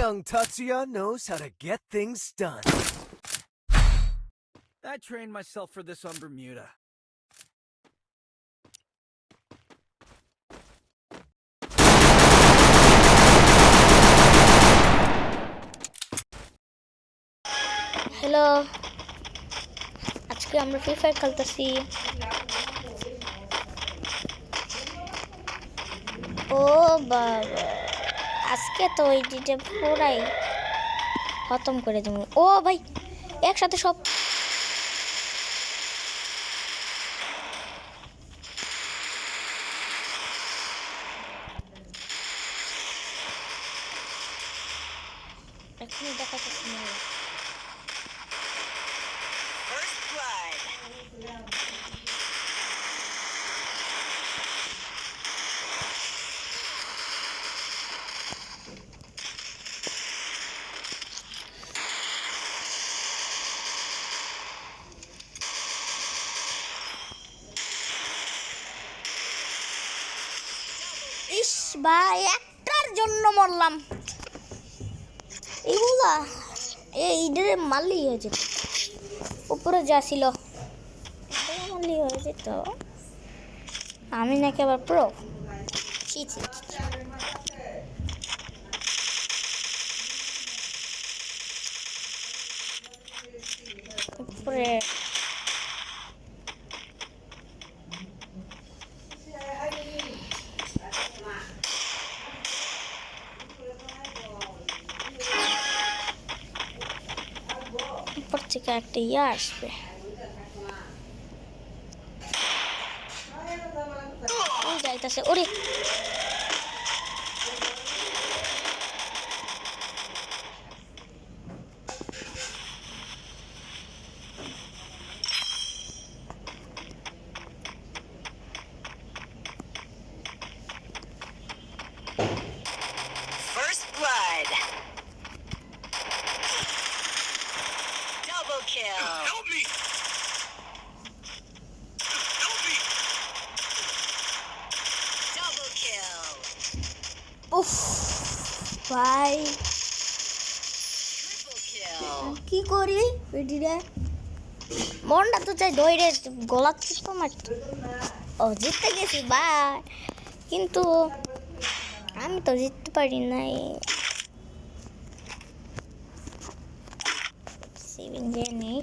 Young Tatsuya knows how to get things done. I trained myself for this on Bermuda. Hello, আজকে আমরা free fire খেলতেছি। ও বাবা, আজকে তো ওই ডিটে পুরাই খতম করে দেবো। ও ভাই, একসাথে সব এখনই দেখা যাচ্ছে না। ইস ভাই, একটার জন্য মরলাম। এইগুলা এইটার মারলেই হয়ে যেত, উপরে যা ছিল মারলেই হয়ে যেত। আমি নাকি আবার প্রো। ছি ছি ছি। উপরে উপর থেকে একটা ইয়ে আসবে। ওই যাইতেছে, ওরে First blood. Double kill. Help me! Help me! Double kill. উফ ভাই, Triple kill. কি করি ভিডিওটা? মনটা তো চাই দৌড়ে গলা চিপ মারতে। ও জিততে গেছি ভাই, কিন্তু আমি তো জিততে পারি নাই। সেভিং দিয়ে নেই।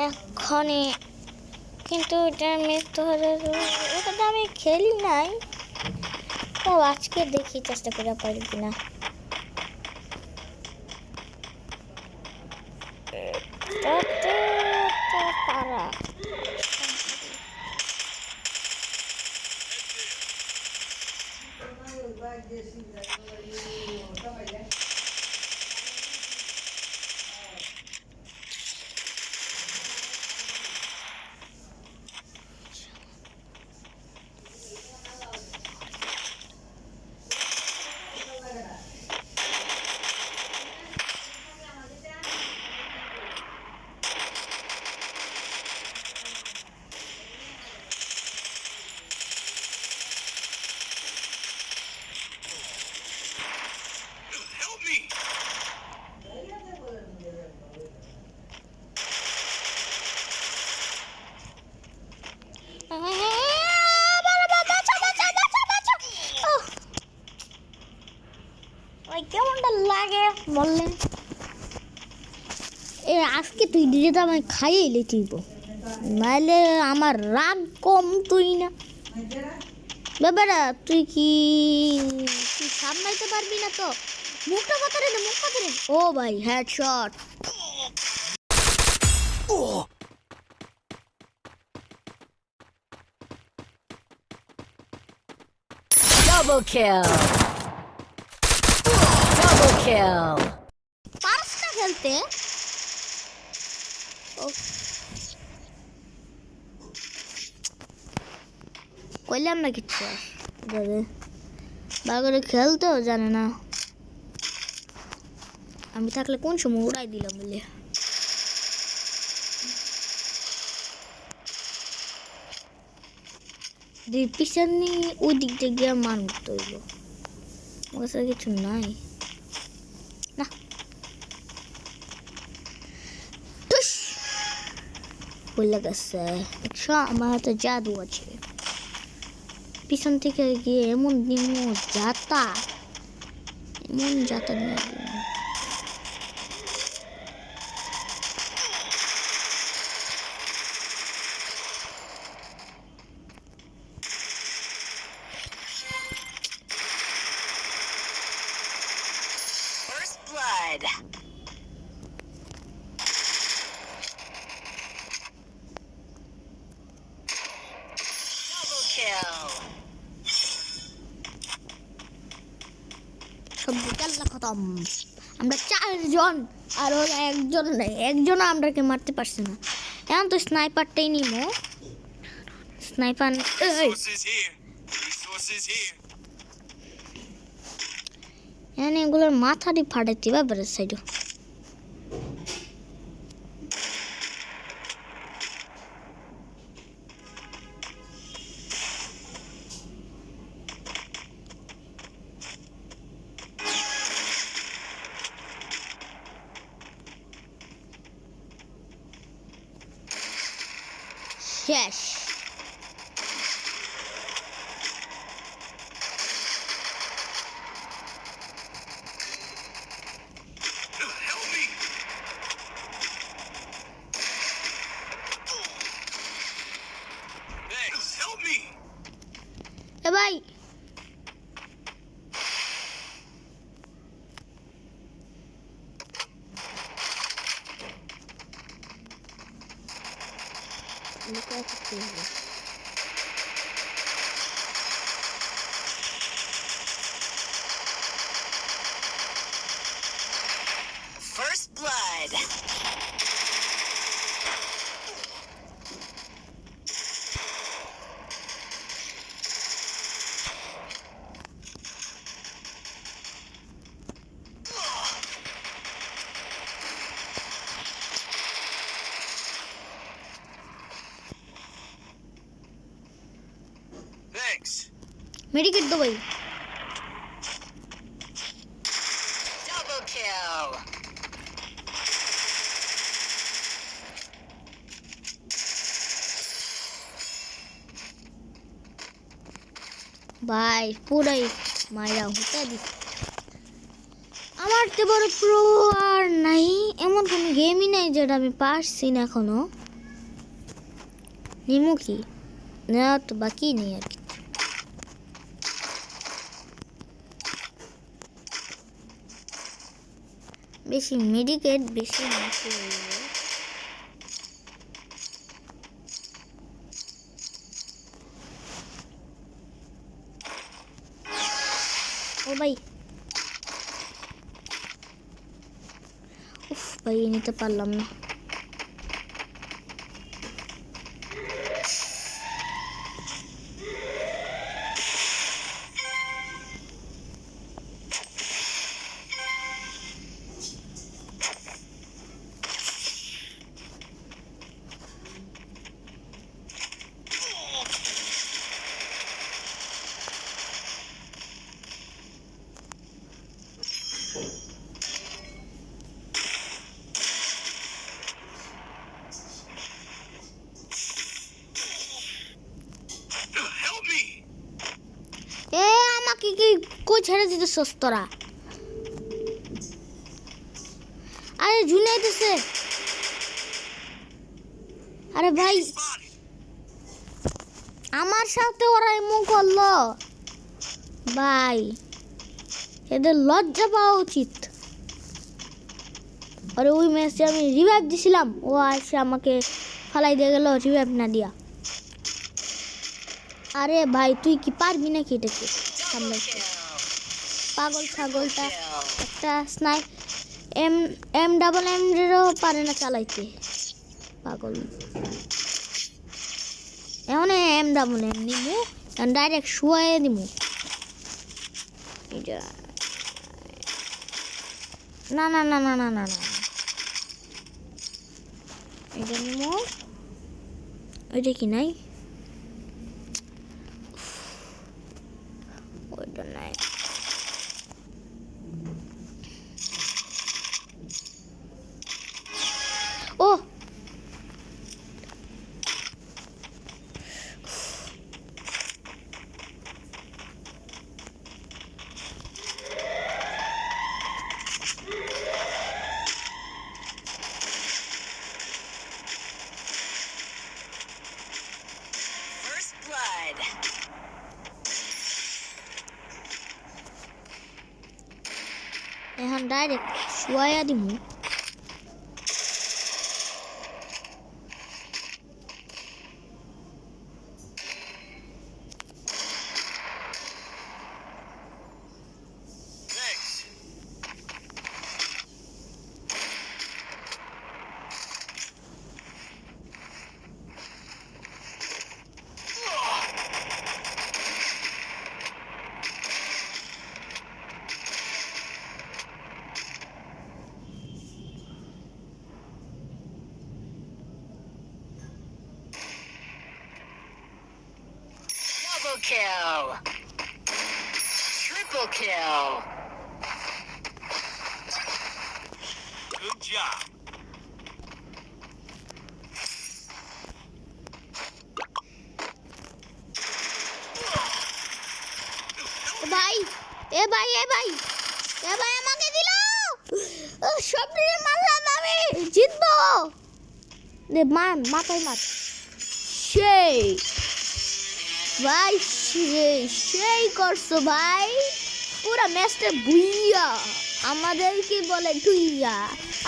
এখনই কিন্তু এটা মৃত্যু হলে এটা তো আমি খেলি নাই, তো আজকে দেখি চেষ্টা করে পারি কিনা। পারা Help me! কেমনটা লাগে বললে? এ আজকে তুই দিলে তো আমায় খাইয়ে এলে তুইব, নাহলে আমার রাগ কম তুই না। ব্যাপারা তুই কি সামলাইতে পারবি না তো? মুখটা কথা রে, মুখ কথা রে। ও ভাই, headshot. Double kill. Double kill. পারসটা খেলতে কইলাম না কিচ্ছু, যাবে ভালো করে খেলতেও জানে না। আমি থাকলে কোন সময় উড়াই দিলাম বলে। পিছনে ওই দিক দিয়ে গিয়ে মার মতো হইল, আমার কাছে কিছু নাই না। বলে গেছে আমার হাতে জাদু আছে, পিছন থেকে গিয়ে এমন নিমো যাতা, এমন যাতা নিয়ে First blood. Double kill. সব খেলা খতম। আমরা 4 জন আর ওরা একজন আমরাকে মারতে পারছে না। এখন তো স্নাইপারটাই নিমো, sniper Resources here. Resources here. এখন এগুলোর মাথাটি ফাটাইতে ব্যাপারে সাইড। শেষ। Help me. Thanks. Help me. এ ভাই First blood. Thanks. মেডিকেট দো ভাই। Double kill. ভাই পুরাই মাইরা হতে দিস। আমার তো বড় প্রো আর নাই, এমন কোনো গেমই নাই যেটা আমি পারছি না এখনো। নিমু কি না তো বাকি নেই আর কি। বেশি মেডিকেট বেশি মাসি ও ভাই। উফ ভাই নিতে পারলাম না। Help me. এ আমাকে কি কই ছেড়ে দিতেছস তোরা? আরে ঝুলাইতেছে। আরে ভাই Spotted. আমার সাথে ওরা এমন করলো ভাই, এদের লজ্জা পাওয়া উচিত। আরে ওই ম্যাচে আমি রিভাইভ দিছিলাম, ও এসে আমাকে ফালাই দিয়ে গেল রিভাইভ না দিয়া। আরে ভাই তুই কি পারবি নাকি এটাকে Double সামলাইতে? kill. পাগল ছাগলটা Kill. একটা স্নাইপ এম পারে না চালাইতে, পাগল। এখন নিমু ডাইরেক্ট শুয়ে দিমু। এটা না না না না না না না এটা নিমু। এটা কি নাই? blood. এখন ডাইরেক্ট শুয়াইয়া দিমু। Thanks. Double kill. Triple kill. Good job. ভাই এ ভাই এ ভাই এ ভাই আমাকে দিল সব মারলাম আমি জিতবো দে মার মাথায় মার সেই ভাই সেই করছো ভাই পুরা ম্যাচটা ভুইয়া আমাদের কি বলে ধুইয়া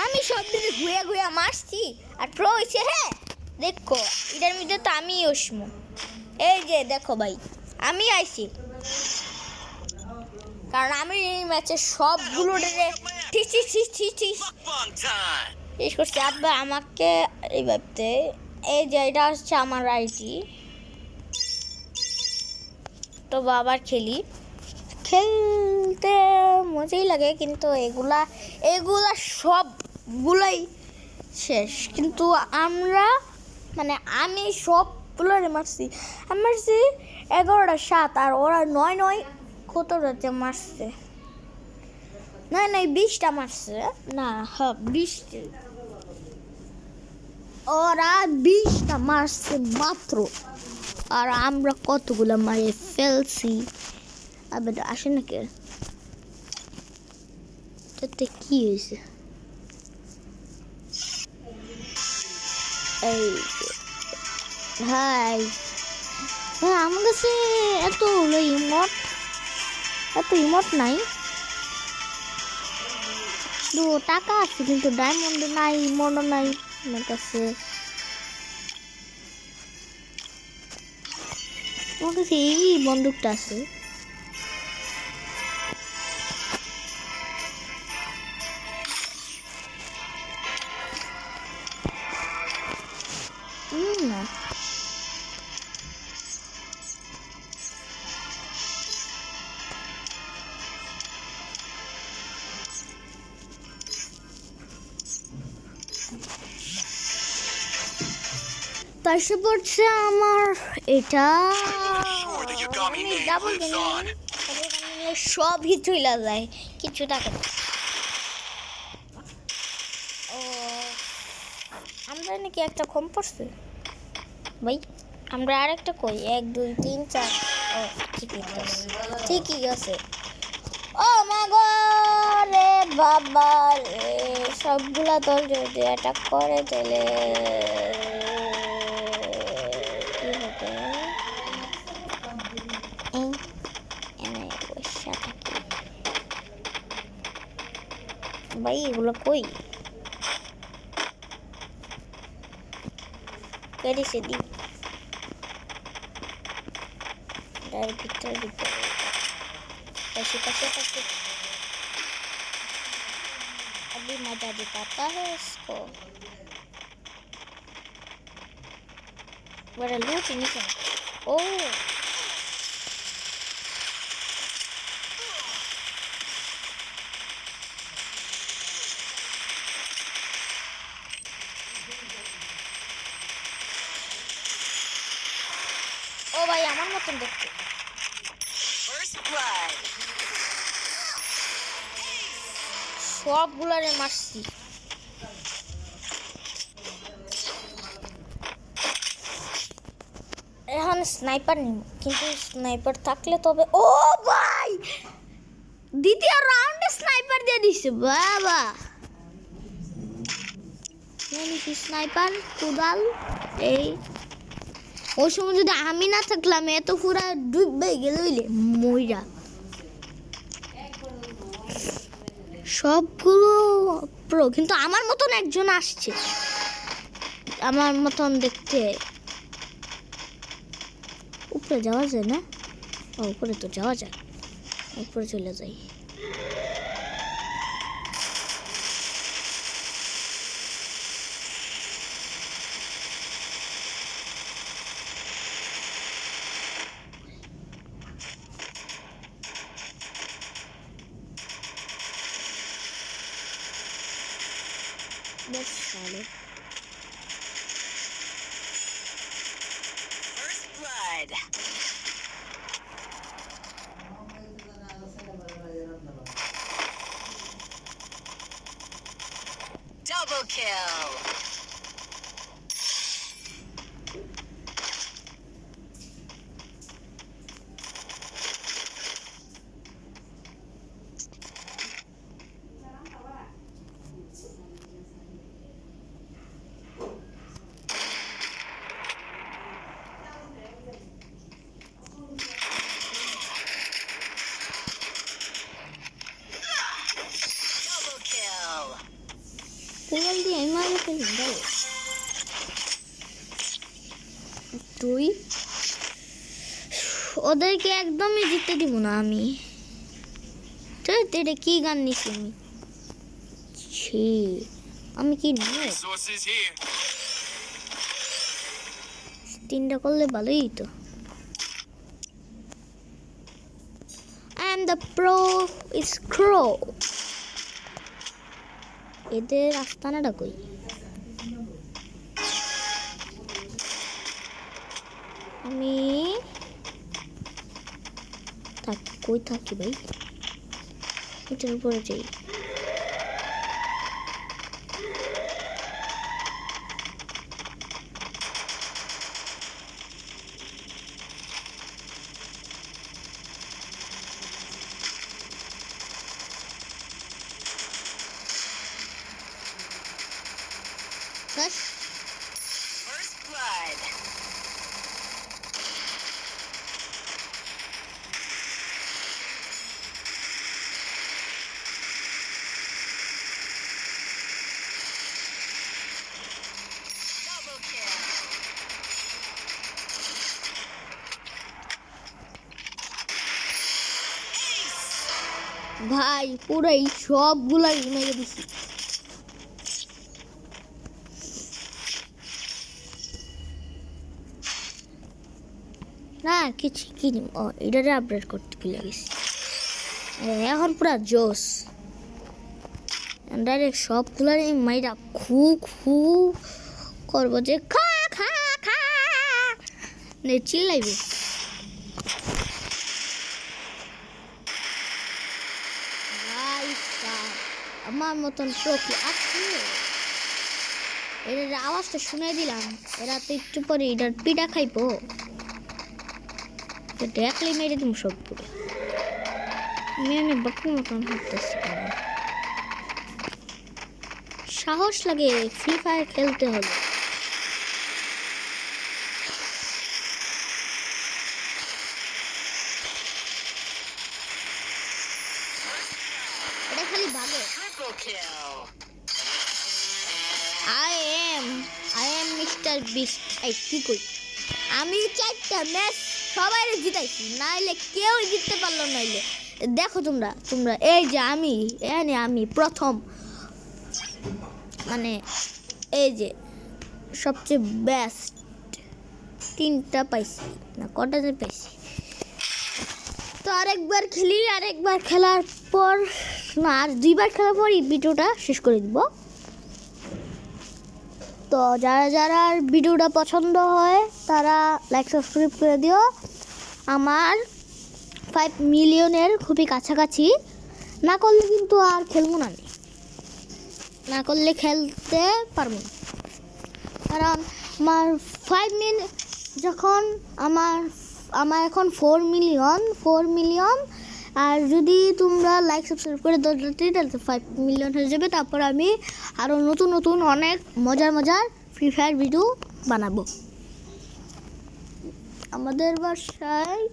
আমি সব দিনে ঘুয়ে ঘুয়ে মারছি আর প্রো হয়েছে হ্যাঁ দেখো এটার মধ্যে তো আমি ওসমু এই যে দেখো ভাই আমি আইছি কারণ আমি এই ম্যাচে সবগুলো Mukbang time. শেষ করছি আব্বা আমাকে এই ভাবতে এই যে এটা হচ্ছে আমার আইটি তো আবার খেলতে মজাই লাগে কিন্তু এগুলা সবগুলাই শেষ কিন্তু আমি সবগুলোরে মারছি আমি মারছি 11টা 7 আর ওরা 9 কতটাতে মারছে না 20টা মারছে না হ্যাঁ 20 ওরা 20টা মারছে মাত্র আর আমরা কতগুলো মারে ফেলছি আবার আসে নাকি তাতে কি হয়েছে এই ভাই আমার কাছে এত ইমোট নাই টাকা আছে কিন্তু ডায়মন্ড নাই ইমোটও নাই আমার কাছে আমার কাছে এই বন্দুকটা আছে না পাশে পড়ছে আমার এটা Sure that Yagami name lives on. সবই চলে যায় কিছু টাকা ও আমরা নাকি একটা কম পড়ছে ভাই আমরা আরেকটা কই 1 2 3 4 ও ঠিকই আছে ও মা গো রে বাবা রে সবগুলা দল যদি অ্যাটাক করে তাহলে ভাই এগুলো কই কেডিসে দি ভিতরে पासे अभी मजा दिखाता है इसको बड़ा लूट नहीं ओ ও ভাই আমার মতন দেখতে First blood. সবগুলারে মারছি এখন স্নাইপার নিব কিন্তু স্নাইপার থাকলে তবে ও ভাই দ্বিতীয় রাউন্ডে স্নাইপার দিয়ে দিছে বাবা স্নাইপার কুদাল এই ওই সময় যদি আমি না থাকলাম এত পুরা ডুববে গেল হইলে মইরা সবগুলো প্রো, কিন্তু আমার মতন একজন আসছে আমার মতন দেখতে। উপরে যাওয়া যায় না? উপরে তো যাওয়া যায়, উপরে চলে যাই। বেশ ভালো। First blood. Double kill. Double kill. কোয়াল দিয়ে আমি মারে ফেলি দাও। তুই ওদেরকে একদমই জিততে দিব না আমি। এটা কি গান নিছি আমি? ছি, আমি কি নেব? Resources here. 3টা করলে ভালোই তো। I am the pro is crow. এদের আস্তানাটা কই? আমি কই থাকি ভাই? এটার উপরে যাই। বাস First blood. Double kill. ভাই পুরাই সবগুলাই মেরে দিছি। না কিছু কিনি। ও এটারে আপডেট করতে ভুলে গেছি। এখন পুরা জোস ডাইরেক্ট সবগুলারই মাইরা খু খু করবো যে খা খা খা নে চিল্লাইবে। ভাই সাব, আমার মতন প্রতি আছে। এটার আওয়াজটা শুনে দিলাম, এরা তো একটু পরে এটার পিঠা খাইবো। দেখলেই মেরে দিম সবগুলো। আমি বাপু মতন হাঁটতেছি। সাহস লাগে ফ্রি ফায়ার খেলতে হলে। এটা খালি ভাগে। Triple kill. I am Mr. Beast. এই কি কই? আমি 4টা ম্যাচ সবাই জিতাইছি, নাইলে কেউ জিততে পারলো নাইলে। দেখো তোমরা এই যে আমি প্রথম, মানে এই যে সবচেয়ে বেস্ট 3টা পাইছি না কটা যে পাইছি। তো আরেকবার খেলি, আরেকবার খেলার পর না আর 2বার খেলার পর এই ভিডিওটা শেষ করে দিব। তো যারা ভিডিওটা পছন্দ হয় তারা লাইক সাবস্ক্রাইব করে দিও। আমার 5 মিলিয়নের খুবই কাছাকাছি। না করলে কিন্তু আর খেলবো না, না করলে খেলতে পারবো না। কারণ আমার 5 মিলিয়ন যখন আমার এখন 4 মিলিয়ন আর যদি তোমরা লাইক সাবস্ক্রাইব করে দাও তাহলে 5 মিলিয়ন হয়ে যাবে। তারপর আমি আরও নতুন অনেক মজার ফ্রি ফায়ার ভিডিও বানাবো। আমাদের বাসায়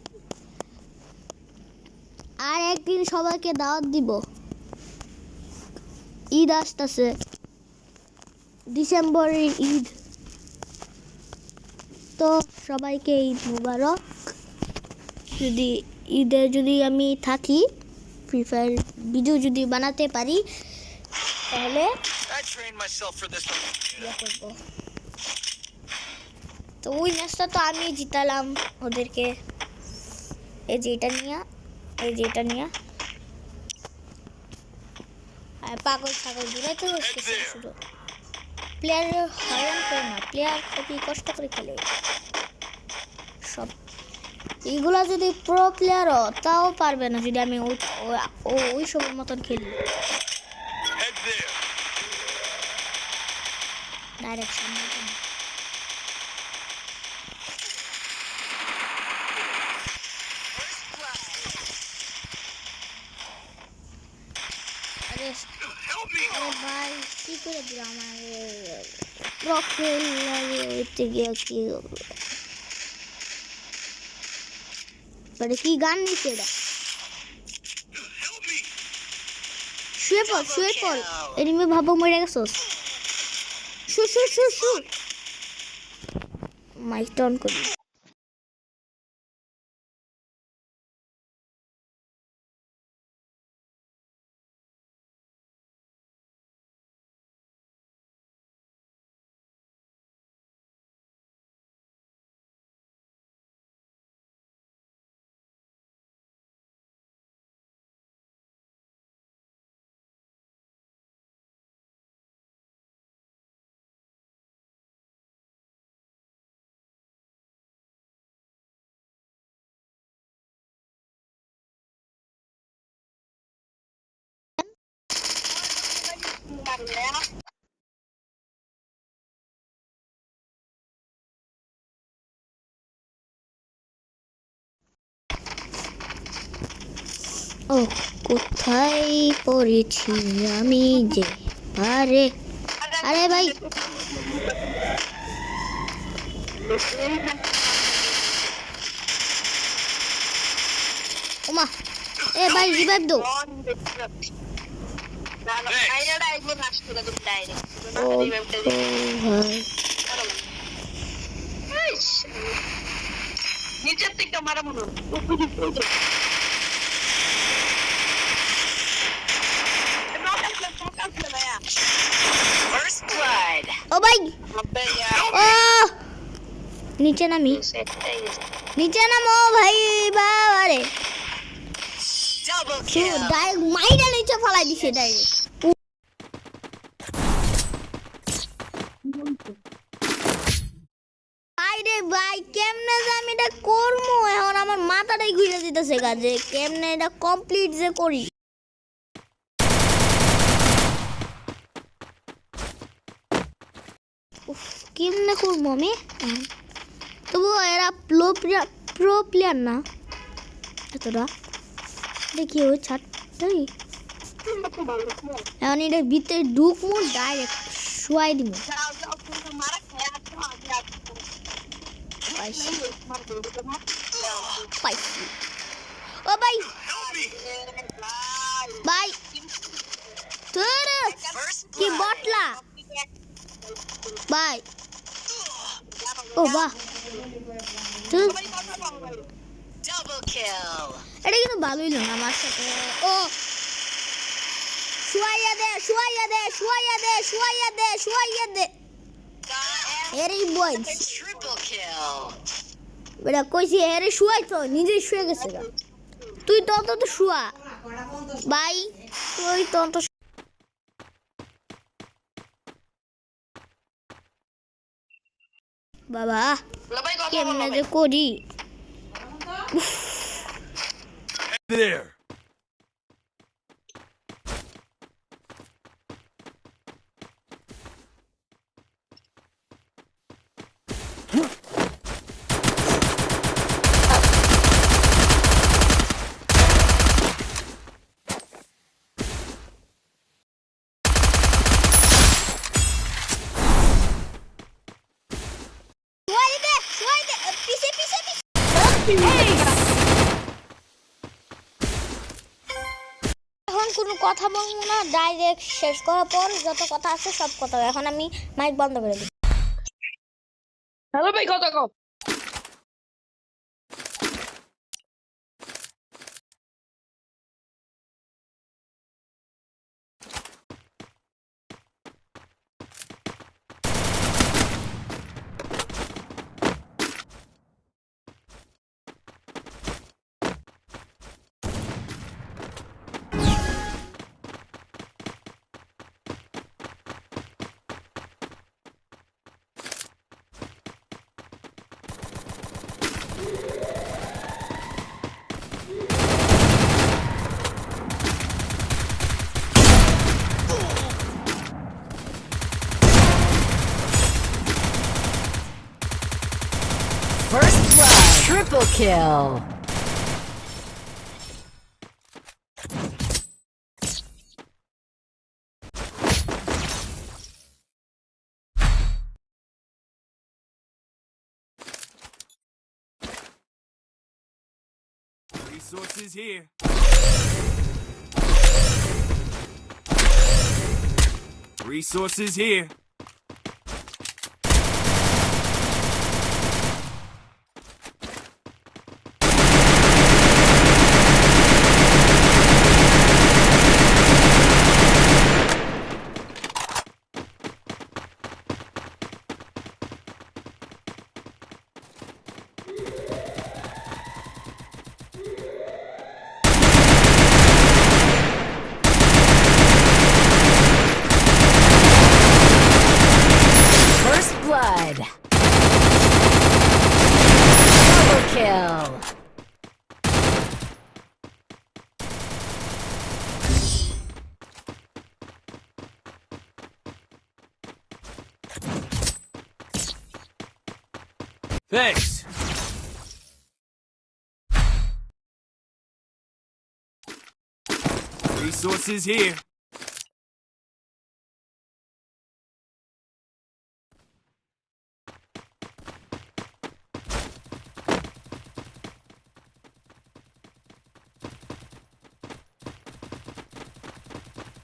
আর একদিন সবাইকে দাওয়াত দিব। ঈদ আসতেছে, ডিসেম্বরের ঈদ, তো সবাইকে ঈদ মুবারক। যদি ঈদে যদি আমি থাকি, ফ্রি ফায়ার ভিডিও যদি বানাতে পারি, তাহলে I trained myself for this one. ইয়ে করব। তো ওই ম্যাচটা তো আমি জিতালাম ওদেরকে। এই যে এটা নিয়ে, এই যে এটা নিয়ে, আর পাগল ছাগল দূরাইতে হচ্ছে শুধু। প্লেয়ার হয়রান করে না, প্লেয়ার খুবই কষ্ট করে খেলে সব। এইগুলা যদি প্রো প্লেয়ারও তাও পারবে না যদি আমি ওই সবের মতন খেলি। Head there. ডাইরেক্ট সামনে কেন? First blood. আরে Help me. আরে ভাই কি করে দিল আমার প্রোফাইল লাগিয়ে গিয়ে কি মানে কি গান নিচ্ছে এটা? Help me. শুয়ে পড় এনিমি ভাবো মরে গেছস। শু মাইক অন করি। ও কোথায় পড়েছি আমি যে, আরে আরে ভাই ওমা, এ ভাই রিভাইভ দাও। ও ভাই নিচের থেকে মারা মনে First blood. ও ভাই ও নিচে নামি, নিচে নামো ভাই। বাবারে Double kill. ডাইরেক্ট মাইরা নিচে ফলাই দিছে ডাইরেক্ট। বাইরে ভাই কেমনে যে আমি এটা করবো এখন আমার মাথাটাই ঘুরে দিতেছে কাজে, কেমনে এটা কমপ্লিট যে করি। উফ, কেমনে করবো আমি? তবু এরা প্রো প্লেয়ার না এতটা। দেখি ওই ছাড়টাই এখন এটা ভিতরে ঢুকবো, ডাইরেক্ট শুয়াই দিব। পাইছি ও ভাই ভাই তোর কি বটলা ভাই। ও বাহ, তুই Double kill. এটা কিন্তু ভালোই না আমার সাথে। ও শুয়াইয়া দে এরই বই Triple kill. বেটা কইছি এরে শুয়াই তো নিজেই শুয়ে গেছে গা। তুই তো শুয়া ভাই, তুই তো বাবা কেমনে যে করি। There. এখন কোনো কথা বলবো না, ডাইরেক্ট শেষ করার পর যত কথা আছে সব কথা এখন আমি মাইক বন্ধ করে দিই। হ্যালো ভাই, কথা কও। First blood. Triple kill. Resources here. Resources here. First blood. Double kill. Thanks. Resources here.